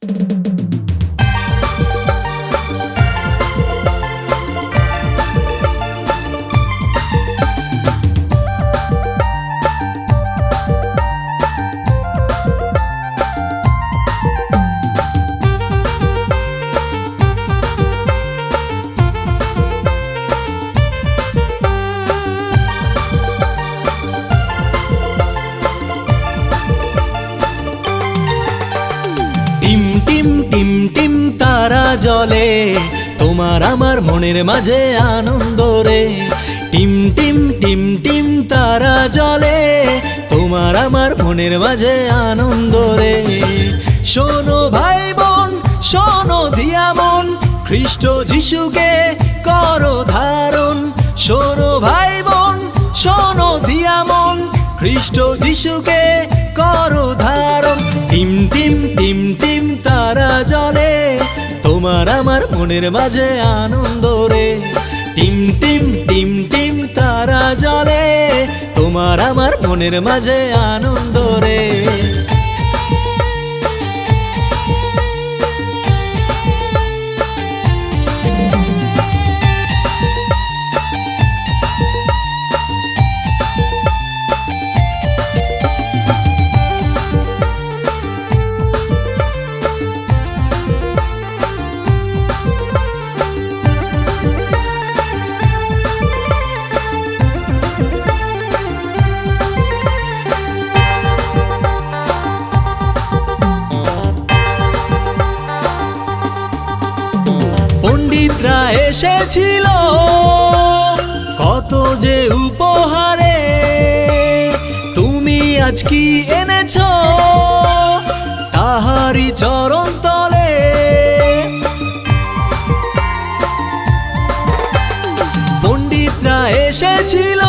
Team team team team তারা জ্বলে, তোমার আমার মনের মাঝে আনন্দ রে। টিম টিম টিম টিম তারা জ্বলে, তোমার আমার মনের মাঝে আনন্দ রে। শোনো ভাই বোন, শোনো দিয়া মন, খ্রিস্ট যিশুকে করো ধারণ। শোনো ভাই বোন, শোনো দিয়া মন, খ্রিস্ট যিশুকে করো ধারণ। টিম টিম টিম টিম তারা জ্বলে, তোমার আমার মনের মাঝে আনন্দ রে। টিম টিম টিম টিম তারা জ্বলে, তোমার আমার মনের মাঝে আনন্দ রে। পণ্ডিতরা এসেছিল কত যে উপহারে, তুমি আজ কি এনেছো তাহারি চরণ তলে। পণ্ডিতরা এসেছিল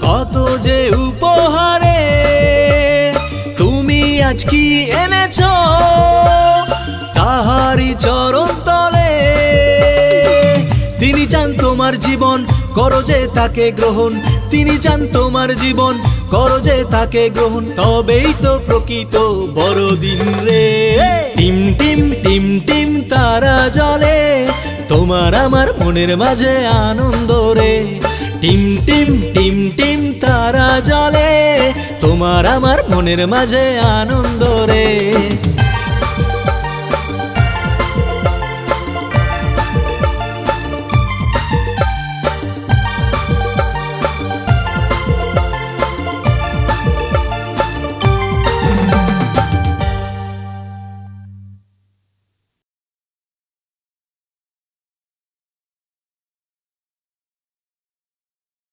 কত যে উপহারে, তুমি আজ কি এনেছো তাহারি চরণ তলে। তিনি চান তোমার জীবন, করো যে তাকে গ্রহণ। তিনি চান তোমার জীবন, করো যে তাকে গ্রহণ। তবেই তো প্রকৃত বড়দিন রে। টিম টিম টিম টিম তারা জ্বলে, তোমার আমার মনের মাঝে আনন্দ রে। টিম টিম টিম টিম তারা জ্বলে, তোমার আমার মনের মাঝে আনন্দ রে।